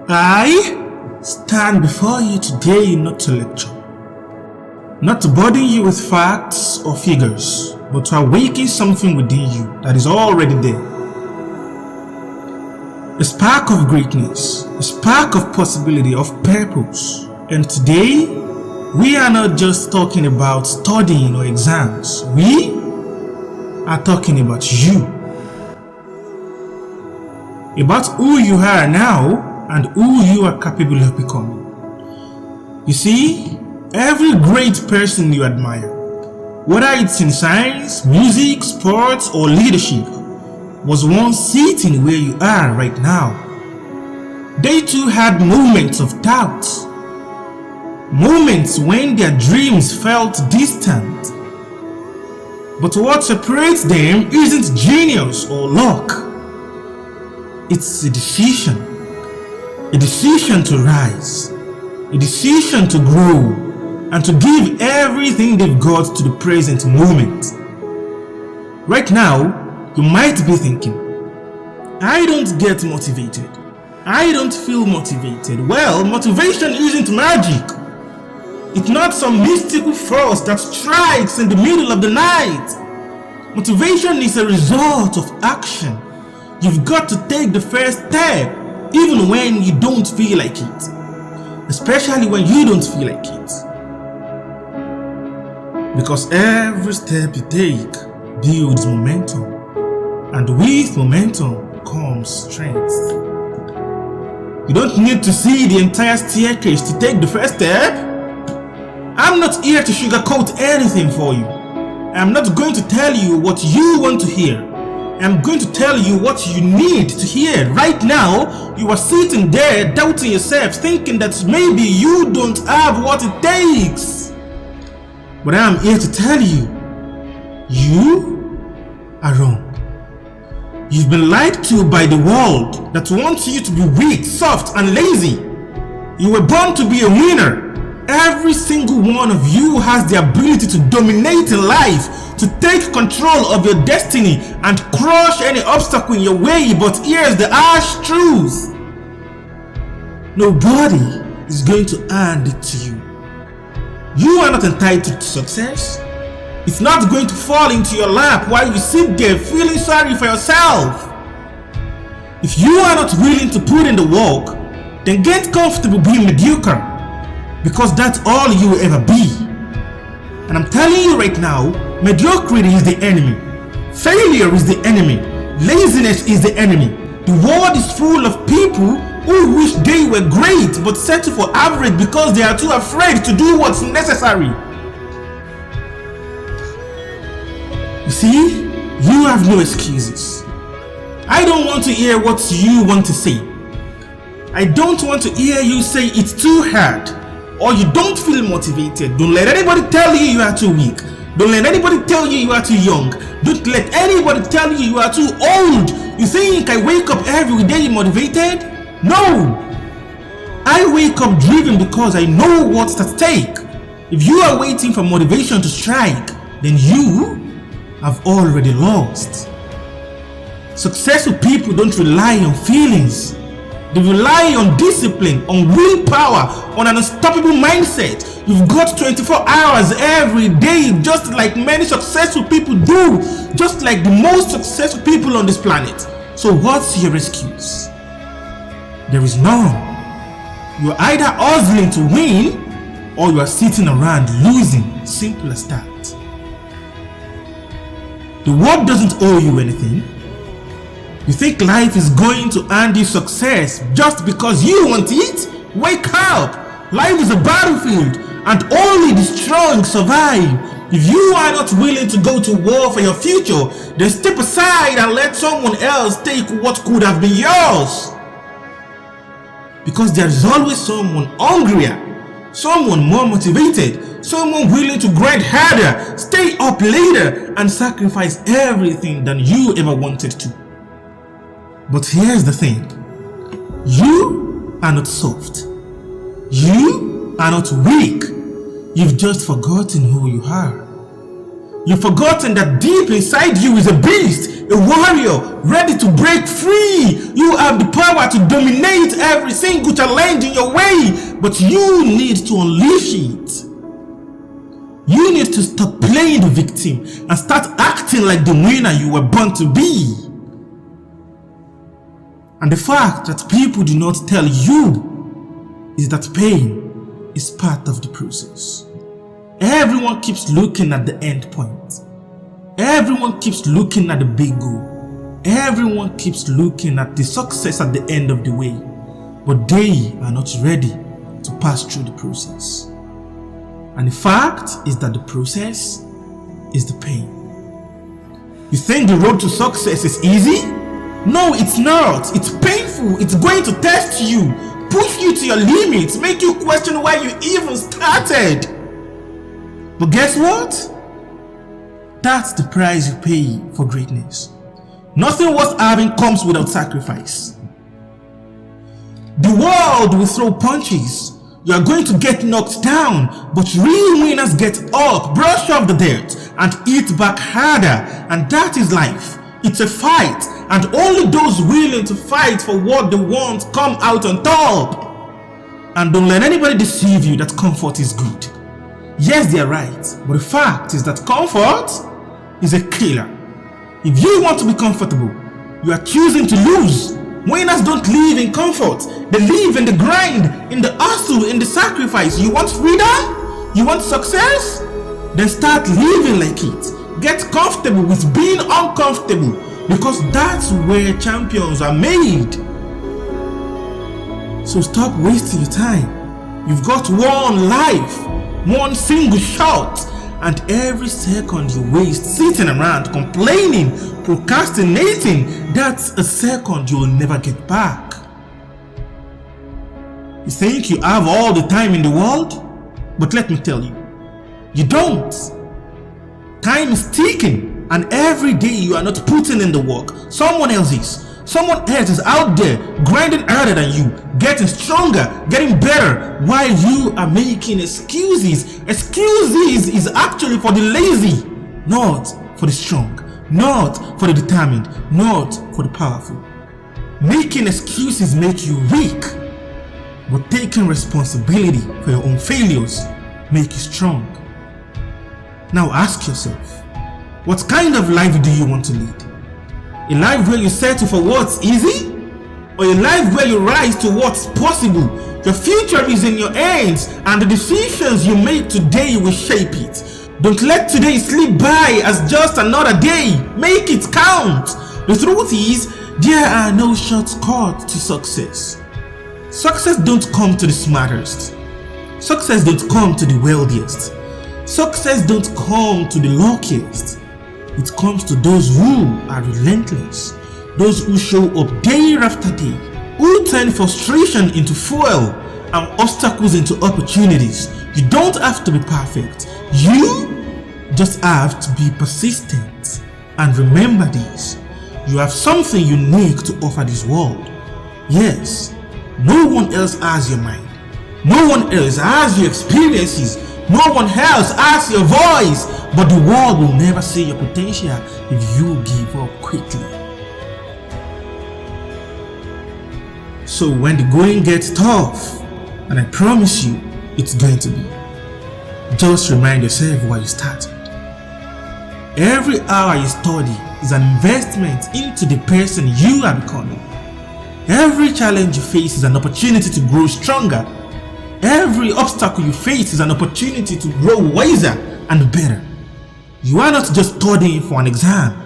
I stand before you today not to lecture, not to burden you with facts or figures, but to awaken something within you that is already there. A spark of greatness, a spark of possibility, of purpose. And today, we are not just talking about studying or exams. We are talking about you. About who you are now and who you are capable of becoming. You see, every great person you admire, whether it's in science, music, sports, or leadership, was once sitting where you are right now. They too had moments of doubt, moments when their dreams felt distant. But what separates them isn't genius or luck. It's a decision to rise, a decision to grow, and to give everything they've got to the present moment. Right now, you might be thinking, I don't get motivated. I don't feel motivated. Well, motivation isn't magic. It's not some mystical force that strikes in the middle of the night. Motivation is a result of action. You've got to take the first step, even when you don't feel like it. Especially when you don't feel like it. Because every step you take builds momentum. And with momentum comes strength. You don't need to see the entire staircase to take the first step. I'm not here to sugarcoat anything for you. I'm not going to tell you what you want to hear. I'm going to tell you what you need to hear. Right now, you are sitting there doubting yourself, thinking that maybe you don't have what it takes. But I'm here to tell you, you are wrong. You've been lied to by the world that wants you to be weak, soft, and lazy. You were born to be a winner. Every single one of you has the ability to dominate in life, to take control of your destiny and crush any obstacle in your way. But here's the harsh truth. Nobody is going to hand it to you. You are not entitled to success. It's not going to fall into your lap while you sit there feeling sorry for yourself. If you are not willing to put in the work, then get comfortable being mediocre, because that's all you will ever be. And I'm telling you right now, mediocrity is the enemy. Failure is the enemy. Laziness is the enemy. The world is full of people who wish they were great but settle for average because they are too afraid to do what's necessary. You see, you have no excuses. I don't want to hear what you want to say. I don't want to hear you say it's too hard or you don't feel motivated. Don't let anybody tell you you are too weak. Don't let anybody tell you you are too young. Don't let anybody tell you you are too old. You think I wake up every day motivated? No! I wake up driven because I know what's at stake. If you are waiting for motivation to strike, then you have already lost. Successful people don't rely on feelings. They rely on discipline, on willpower, on an unstoppable mindset. You've got 24 hours every day, just like many successful people do, just like the most successful people on this planet. So what's your excuse? There is none. You are either hustling to win or you are sitting around losing. Simple as that. The world doesn't owe you anything. You think life is going to hand you success just because you want it? Wake up! Life is a battlefield and only the strong survive. If you are not willing to go to war for your future, then step aside and let someone else take what could have been yours. Because there is always someone hungrier, someone more motivated, someone willing to grind harder, stay up later, and sacrifice everything than you ever wanted to. But here's the thing. You are not soft. You are not weak. You've just forgotten who you are. You've forgotten that deep inside you is a beast, a warrior, ready to break free. You have the power to dominate every single challenge in your way, but you need to unleash it. You need to stop playing the victim and start acting like the winner you were born to be. And the fact that people do not tell you is that pain is part of the process. Everyone keeps looking at the end point. Everyone keeps looking at the big goal. Everyone keeps looking at the success at the end of the way. But they are not ready to pass through the process. And the fact is that the process is the pain. You think the road to success is easy? No, it's not. It's painful. It's going to test you, push you to your limits, make you question why you even started. But guess what? That's the price you pay for greatness. Nothing worth having comes without sacrifice. The world will throw punches. You are going to get knocked down, but real winners get up, brush off the dirt, and eat back harder. And that is life. It's a fight, and only those willing to fight for what they want come out on top. And don't let anybody deceive you that comfort is good. Yes, they are right, but the fact is that comfort is a killer. If you want to be comfortable, you are choosing to lose. Winners don't live in comfort. They live in the grind, in the hustle, in the sacrifice. You want freedom? You want success? Then start living like it. Get comfortable with being uncomfortable, because that's where champions are made. So stop wasting your time. You've got one life, one single shot, and every second you waste sitting around complaining, procrastinating, that's a second you will never get back. You think you have all the time in the world? But let me tell you, you don't. Time is ticking, and every day you are not putting in the work, someone else is. Someone else is out there grinding harder than you, getting stronger, getting better, while you are making excuses. Excuses is actually for the lazy, not for the strong, not for the determined, not for the powerful. Making excuses make you weak, but taking responsibility for your own failures make you strong. Now ask yourself, what kind of life do you want to lead? A life where you settle for what's easy? Or a life where you rise to what's possible? Your future is in your hands, and the decisions you make today will shape it. Don't let today slip by as just another day. Make it count. The truth is, there are no shortcuts to success. Success don't come to the smartest. Success don't come to the wealthiest. Success don't come to the luckiest. It comes to those who are relentless, those who show up day after day, who turn frustration into fuel and obstacles into opportunities. You don't have to be perfect. You just have to be persistent. And remember this, you have something unique to offer this world. Yes, no one else has your mind. No one else has your experiences. No one else has your voice. But the world will never see your potential if you give up quickly. So when the going gets tough, and I promise you it's going to be, just remind yourself why you started. Every hour you study is an investment into the person you are becoming. Every challenge you face is an opportunity to grow stronger. Every obstacle you face is an opportunity to grow wiser and better. You are not just studying for an exam.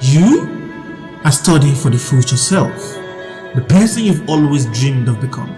You are studying for the future self, the person you've always dreamed of becoming.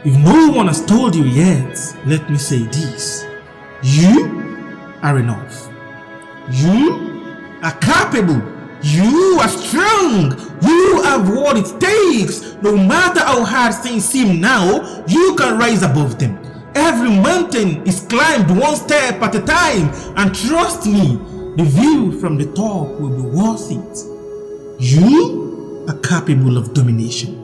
If no one has told you yet, let me say this. You are enough. You are capable. You are strong. You have what it takes. No matter how hard things seem now, you can rise above them. Every mountain is climbed one step at a time, and trust me, the view from the top will be worth it. You are capable of domination.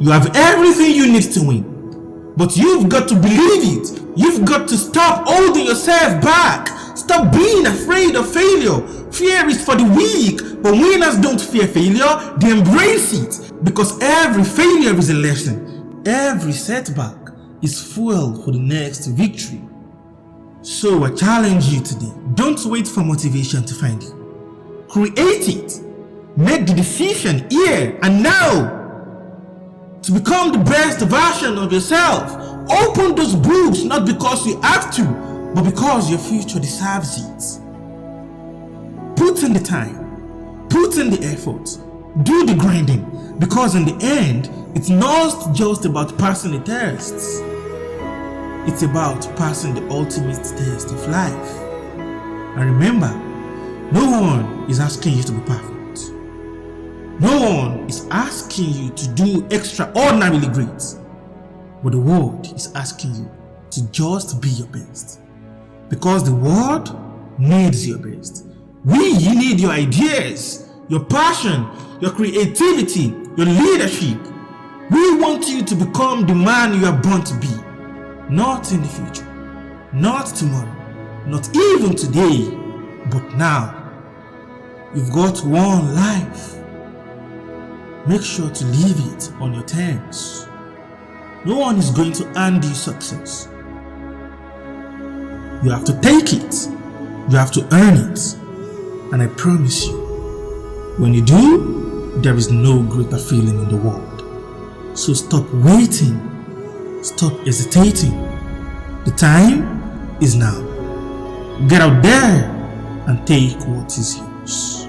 You have everything you need to win. But you've got to believe it. You've got to stop holding yourself back. Stop being afraid of failure. Fear is for the weak, but winners don't fear failure, they embrace it. Because every failure is a lesson. Every setback is fuel for the next victory. So I challenge you today, don't wait for motivation to find you. Create it. Make the decision here and now to become the best version of yourself. Open those books not because you have to, but because your future deserves it. Put in the time, put in the effort, do the grinding, because in the end, it's not just about passing the tests. It's about passing the ultimate test of life. And remember, no one is asking you to be perfect. No one is asking you to do extraordinarily great. But the world is asking you to just be your best. Because the world needs your best. We need your ideas, your passion, your creativity, your leadership. We want you to become the man you are born to be. Not in the future, not tomorrow, not even today, but now. You've got one life. Make sure to live it on your terms. No one is going to hand you success. You have to take it. You have to earn it. And I promise you, when you do, there is no greater feeling in the world. So stop waiting. Stop hesitating. The time is now. Get out there and take what is yours.